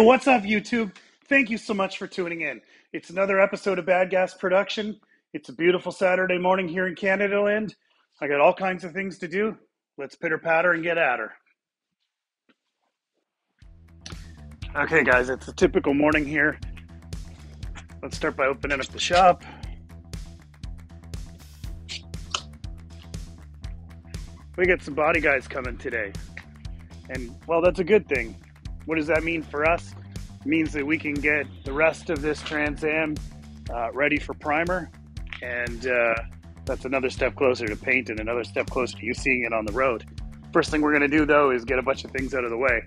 What's up, YouTube? Thank you so much for tuning in. It's another episode of Bad Gas Production. It's a beautiful Saturday morning here in Canada land. I got all kinds of things to do. Let's pitter patter and get at her. Okay, guys, it's a typical morning here. Let's start by opening up the shop. We got some body guys coming today. And, well, that's a good thing. What does that mean for us? It means that we can get the rest of this Trans Am ready for primer. And that's another step closer to paint and another step closer to you seeing it on the road. First thing we're going to do, though, is get a bunch of things out of the way.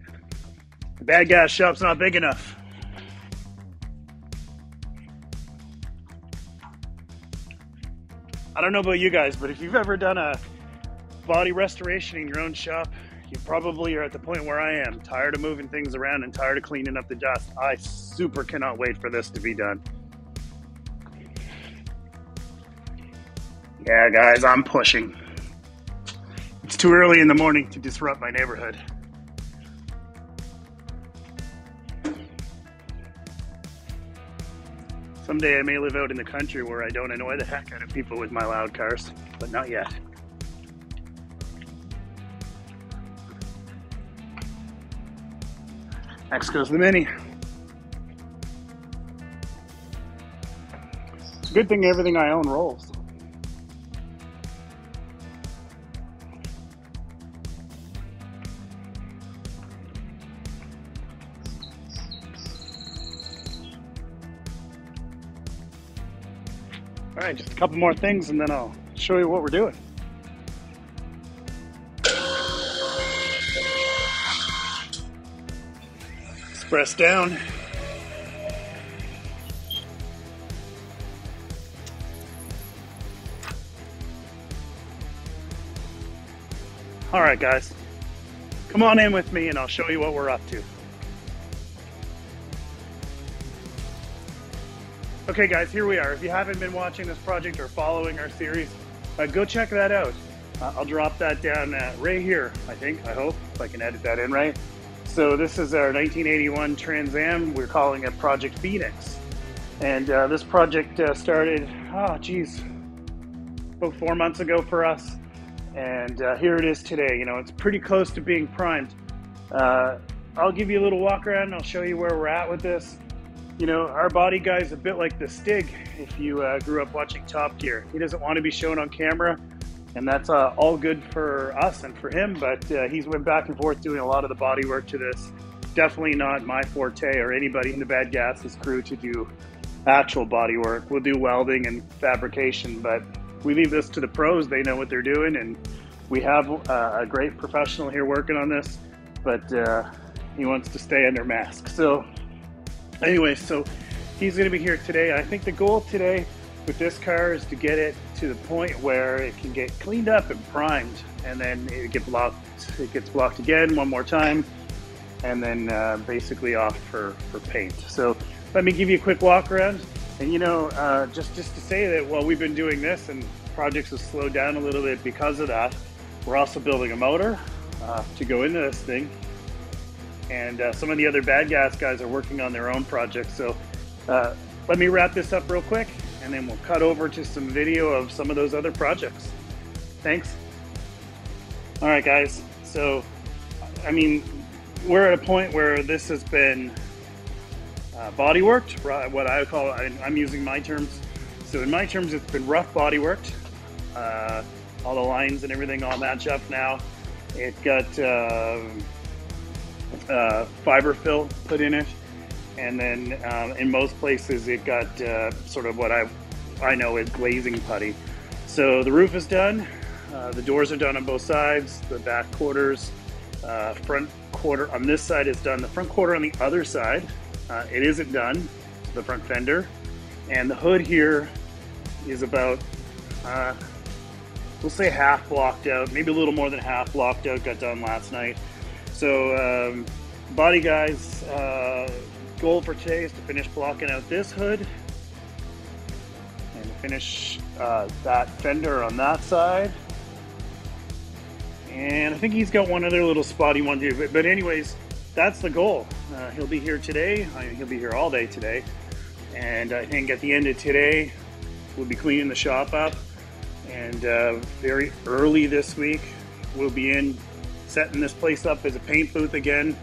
The Bad Gas shop's not big enough. I don't know about you guys, but if you've ever done a body restoration in your own shop, you probably are at the point where I am, tired of moving things around and tired of cleaning up the dust. I super cannot wait for this to be done. Yeah, guys, I'm pushing. It's too early in the morning to disrupt my neighborhood. Someday I may live out in the country where I don't annoy the heck out of people with my loud cars, but not yet. Next goes the Mini. It's a good thing everything I own rolls. All right, just a couple more things and then I'll show you what we're doing. Press down. All right, guys, come on in with me and I'll show you what we're up to. Okay, guys, here we are. If you haven't been watching this project or following our series, go check that out. I'll drop that down right here, I hope, if I can edit that in right. So this is our 1981 Trans Am. We're calling it Project Phoenix. And this project started, about 4 months ago for us. And here it is today. You know, it's pretty close to being primed. I'll give you a little walk around and I'll show you where we're at with this. You know, our body guy's a bit like the Stig if you grew up watching Top Gear. He doesn't want to be shown on camera. And that's all good for us and for him, but he's went back and forth doing a lot of the body work to this. Definitely not my forte or anybody in the Bad Gas's crew to do actual body work. We'll do welding and fabrication, but we leave this to the pros. They know what they're doing, and we have a great professional here working on this, but he wants to stay under mask. So anyway, so he's gonna be here today. I think the goal today with this car is to get it to the point where it can get cleaned up and primed, and then it gets blocked again one more time, and then basically off for paint. So let me give you a quick walk around. And you know, just to say that while we've been doing this and projects have slowed down a little bit because of that, we're also building a motor to go into this thing. And some of the other Bad Gas guys are working on their own projects. So let me wrap this up real quick, and then we'll cut over to some video of some of those other projects. Thanks. All right, guys. So, I mean, we're at a point where this has been body worked, what I call, I'm using my terms. So in my terms, it's been rough body worked. All the lines and everything all match up now. It got fiber fill put in it. And then in most places it got sort of what I know is glazing putty. So the roof is done, the doors are done on both sides, the back quarters, front quarter on this side is done, the front quarter on the other side, it isn't done, the front fender. And the hood here is about, we'll say half blocked out, maybe a little more than half blocked out, got done last night. So body guys, goal for today is to finish blocking out this hood and finish that fender on that side. And I think he's got one other little spot he wanted to do. But anyways, that's the goal. He'll be here today. He'll be here all day today. And I think at the end of today, we'll be cleaning the shop up. And very early this week, we'll be in setting this place up as a paint booth again.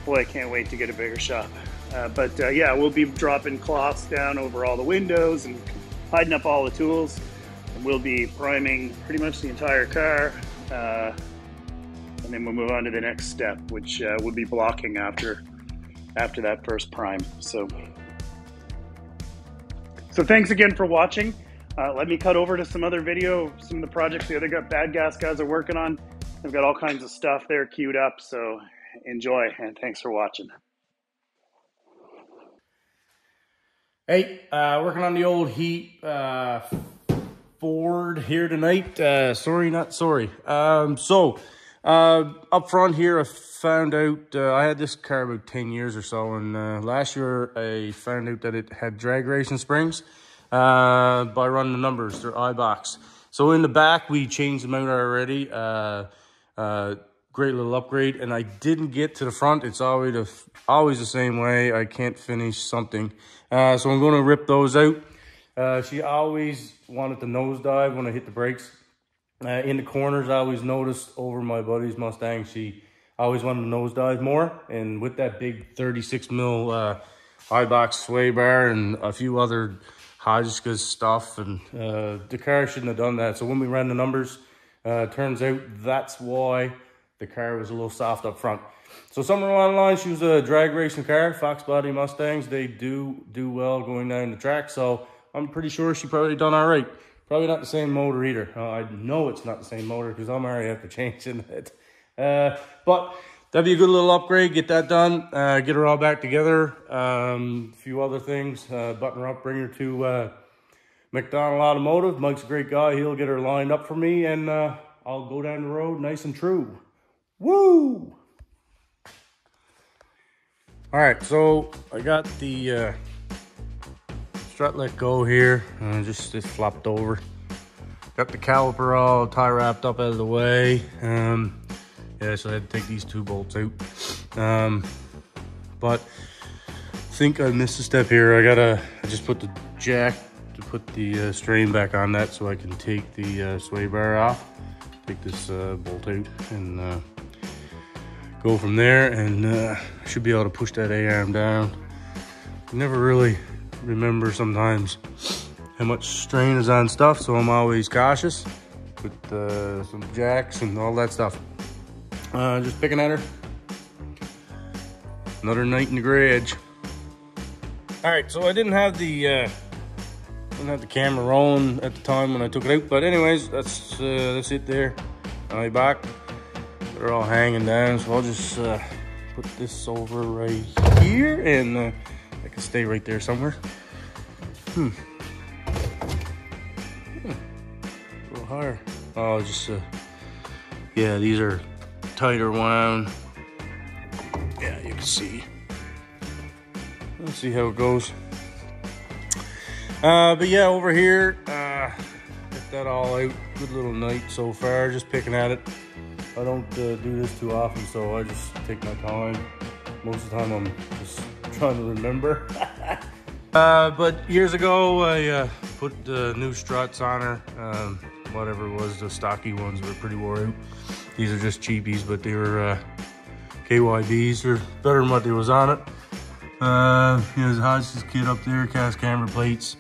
Boy, I can't wait to get a bigger shop. But yeah, we'll be dropping cloths down over all the windows and hiding up all the tools. And we'll be priming pretty much the entire car. And then we'll move on to the next step, which will be blocking after that first prime. So thanks again for watching. Let me cut over to some other video, some of the projects the other bad gas guys are working on. They've got all kinds of stuff there queued up, so enjoy, and thanks for watching. Hey, working on the old Heat Ford here tonight. Sorry, not sorry. Up front here, I found out, I had this car about 10 years or so, and last year I found out that it had drag racing springs by running the numbers. They're iBox. So in the back, we changed them out already. Great little upgrade, and I didn't get to the front. It's always the same way. I can't finish something. So I'm going to rip those out. She always wanted to nosedive when I hit the brakes. In the corners, I always noticed over my buddy's Mustang, she always wanted to nosedive more. And with that big 36 mil iBox sway bar and a few other Hotchkiss stuff, and the car shouldn't have done that. So when we ran the numbers, turns out that's why the car was a little soft up front. So somewhere along the line, she was a drag racing car. Fox Body Mustangs, they do well going down the track. So I'm pretty sure she probably done all right. Probably not the same motor either. I know it's not the same motor because I'm already after changing it. But that'd be a good little upgrade. Get that done. Get her all back together. A few other things. Button her up. Bring her to McDonald Automotive. Mike's a great guy. He'll get her lined up for me, and I'll go down the road nice and true. Woo! All right, so I got the strut let go here, just flopped over. Got the caliper all tie wrapped up out of the way. Yeah, so I had to take these two bolts out. But I think I missed a step here. I just put the jack to put the strain back on that so I can take the sway bar off. Take this bolt out and go from there, and I should be able to push that A-arm down. You never really remember sometimes how much strain is on stuff, so I'm always cautious with some jacks and all that stuff. Just picking at her. Another night in the garage. All right, so I didn't have the camera rolling at the time when I took it out, but anyways, that's it there. On my back, they're all hanging down, so I'll just put this over right here, and I can stay right there somewhere. A little higher. Oh, just yeah, these are tighter wound. Yeah, you can see. Let's see how it goes. But yeah, over here, get that all out. Good little night so far, just picking at it. I don't do this too often, so I just take my time. Most of the time I'm just trying to remember. But years ago, I put new struts on her. Whatever it was, the stocky ones were pretty wore out. These are just cheapies, but they were KYBs. They're better than what there was on it. There's a Hotchkiss kit up there, cast camber plates.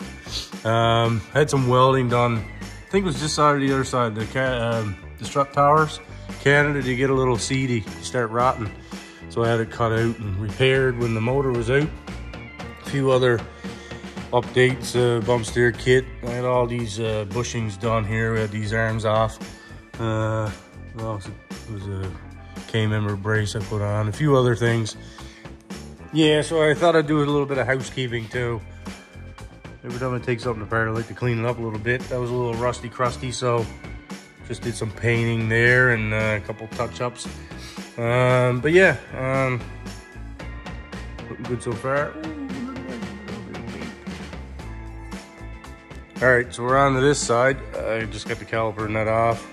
Had some welding done. I think it was just out of the other side, the strut towers. Canada, they get a little seedy, start rotting. So I had it cut out and repaired when the motor was out. A few other updates, bump steer kit. I had all these bushings done here. We had these arms off. Well, it was a K-member brace I put on. A few other things. Yeah, so I thought I'd do a little bit of housekeeping too. Every time I take something apart, I like to clean it up a little bit. That was a little rusty, crusty, so just did some painting there and a couple touch-ups. But yeah, looking good so far. All right, so we're on to this side. I just got the caliper nut off.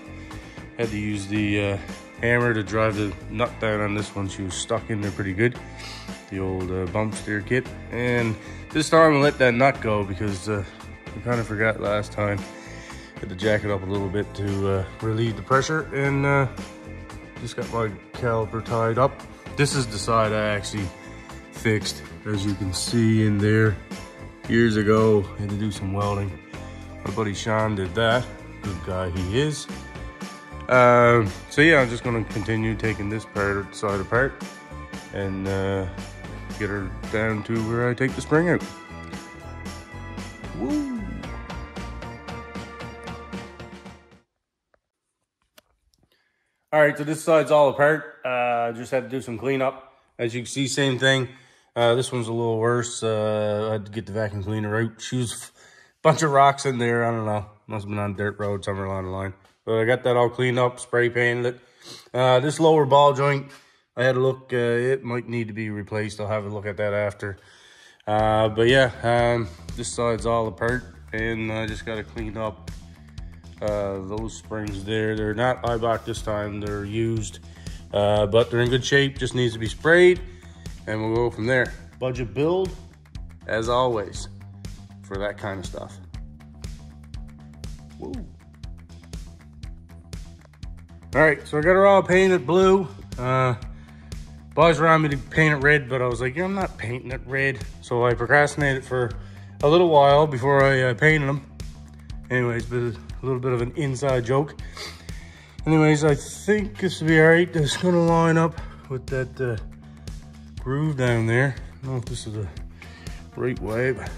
Had to use the hammer to drive the nut down on this one. She was stuck in there pretty good. the old bump steer kit. And this time I let that nut go because I kind of forgot last time. Had to jack it up a little bit to relieve the pressure, and just got my caliper tied up. This is the side I actually fixed, as you can see in there. Years ago, I had to do some welding. My buddy Sean did that. Good guy he is. So yeah, I'm just gonna continue taking this side apart and get her down to where I take the spring out. Woo! All right, so this side's all apart. Just had to do some cleanup. As you can see, same thing. This one's a little worse. I had to get the vacuum cleaner out. She was a bunch of rocks in there. I don't know. Must have been on a dirt road somewhere along the line. But I got that all cleaned up, spray painted it. This lower ball joint, I had a look. It might need to be replaced. I'll have a look at that after. But yeah, this side's all apart, and I just got to clean up those springs there. They're not Ibach this time. They're used, but they're in good shape. Just needs to be sprayed, and we'll go from there. Budget build, as always, for that kind of stuff. Woo. All right, so I got her all painted blue. Boys around me to paint it red, but I was like, yeah, I'm not painting it red. So I procrastinated for a little while before I painted them. Anyways, but a little bit of an inside joke. Anyways, I think this will be all right. It's gonna line up with that groove down there. I don't know if this is the right way, but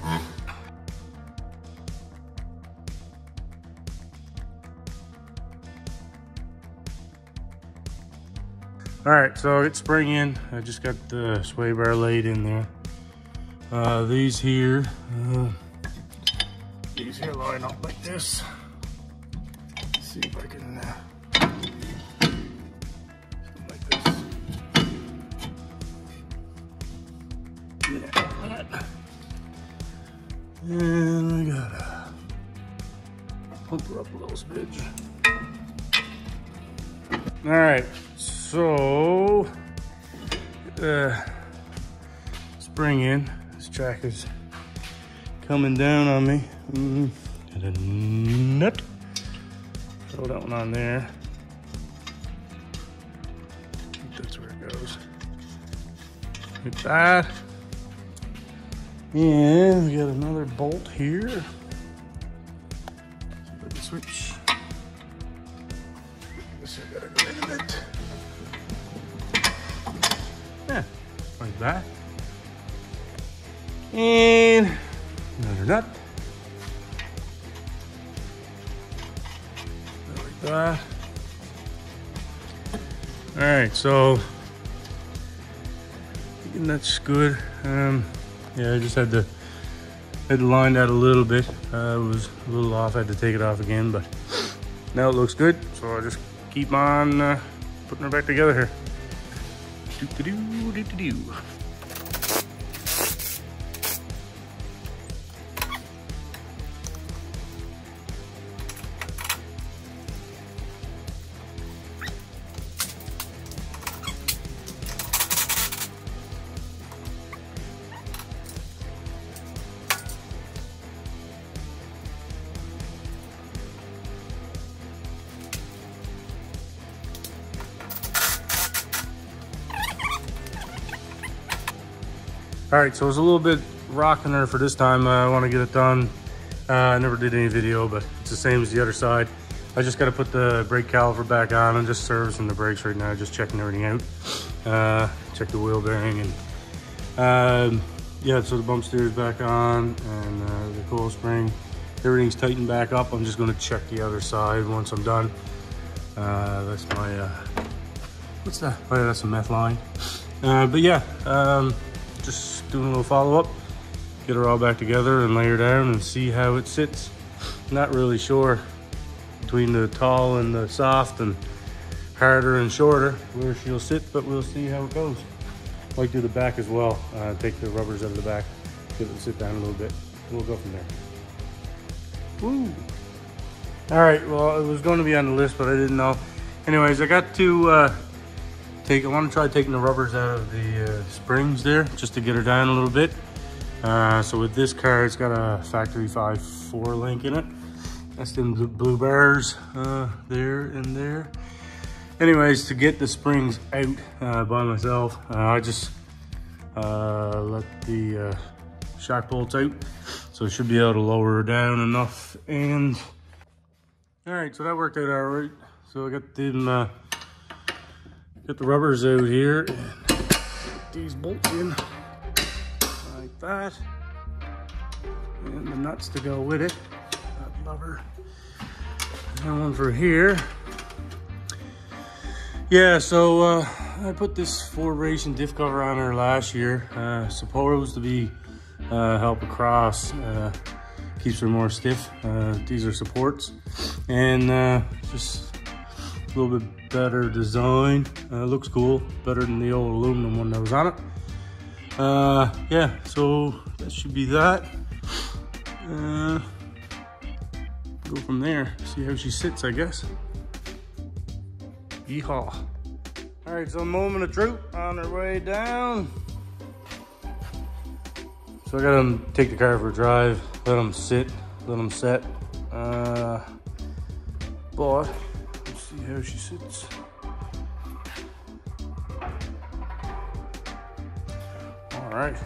all right, so I get spring in. I just got the sway bar laid in there. These here line up like this. Let's see if I can something like this. Yeah. And I gotta pump her up a little smidge. All right. So, spring in. This track is coming down on me. And a nut. Throw that one on there. I think that's where it goes. Like that. And we got another bolt here. See if I can switch. I guess I gotta go in a bit. Yeah, like that. And another nut. Like that. All right, so thinking that's good. Yeah, I just had to line that a little bit. It was a little off. I had to take it off again, but now it looks good. So I'll just keep on putting her back together here. Do-do-do-do-do-do. All right, so it's a little bit rocking her for this time. I want to get it done. I never did any video, but it's the same as the other side. I just got to put the brake caliper back on. I'm just servicing the brakes right now, just checking everything out. Check the wheel bearing, and yeah, so the bump steer is back on, and the coil spring, everything's tightened back up. I'm just going to check the other side once I'm done. That's my what's that? Oh yeah, that's a meth line. But yeah, just doing a little follow-up, get her all back together and lay her down and see how it sits. Not really sure between the tall and the soft and harder and shorter where she'll sit, but we'll see how it goes. Might do the back as well. Take the rubbers out of the back, get it to sit down a little bit. We'll go from there. Woo! All right, well, it was going to be on the list, but I didn't know. Anyways, I got to want to try taking the rubbers out of the springs there, just to get her down a little bit. So with this car, it's got a factory 5.4 link in it. That's them blue bars there and there. Anyways, to get the springs out by myself, I just let the shock bolts out, so I should be able to lower her down enough. And all right, so that worked out all right. So I got them, got the rubbers out here, and put these bolts in like that, and the nuts to go with it. That lever, and one for here. Yeah, so I put this Ford Racing diff cover on her last year, supposed to be help across, keeps her more stiff. These are supports, and just a little bit better design. Looks cool, better than the old aluminum one that was on it. Yeah, so that should be that. Go from there, see how she sits, I guess. Yeehaw. All right, so moment of truth on our way down. So I got to take the car for a drive, let them sit, let them set. But let's see how she sits. All right.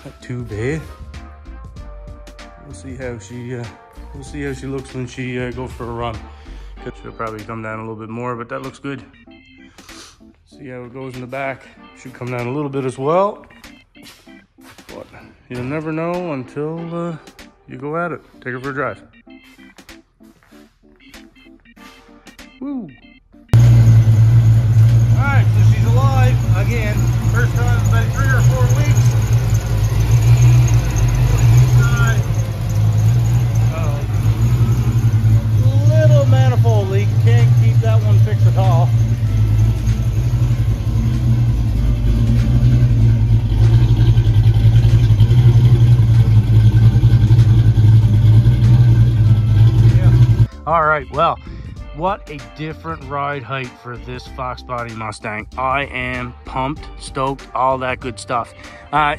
Not too bad. We'll see how she looks when she goes for a run. She'll probably come down a little bit more, but that looks good. See how it goes in the back. Should come down a little bit as well. But you'll never know until you go at it. Take her for a drive. Woo! All right, so she's alive again. First time in about 3 or 4 weeks. Little manifold leak, can't keep that one fixed at all. Yeah. All right, well, what a different ride height for this Fox Body Mustang. I am pumped, stoked, all that good stuff.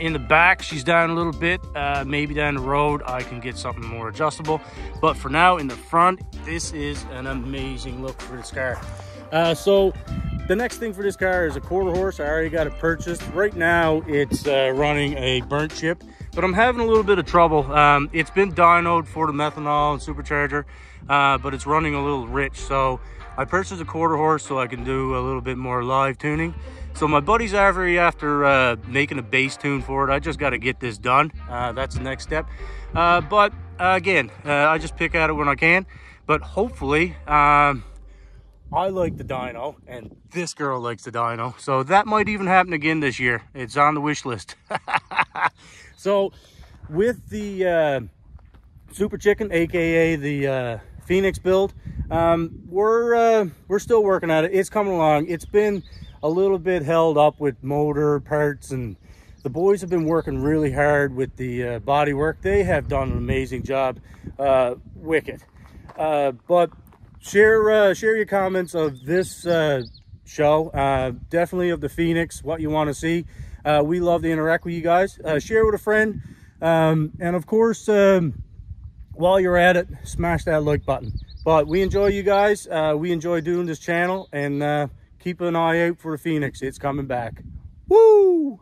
In the back, she's down a little bit. Maybe down the road, I can get something more adjustable. But for now, in the front, this is an amazing look for this car. So the next thing for this car is a quarter horse. I already got it purchased. Right now, it's running a burnt chip, but I'm having a little bit of trouble. It's been dynoed for the methanol and supercharger, but it's running a little rich. So I purchased a quarter horse so I can do a little bit more live tuning. So my buddy's after making a base tune for it. I just got to get this done. That's the next step. But again, I just pick at it when I can. But hopefully, I like the dyno, and this girl likes the dyno. So that might even happen again this year. It's on the wish list. So with the Super Chicken, aka the Phoenix build, we're still working at it. It's coming along. It's been a little bit held up with motor parts, and the boys have been working really hard with the body work. They have done an amazing job. Wicked. But share your comments of this show, definitely of the Phoenix, what you want to see. We love to interact with you guys. Share with a friend, and of course, while you're at it, smash that like button. But we enjoy you guys. We enjoy doing this channel, and keep an eye out for the Phoenix. It's coming back. Woo!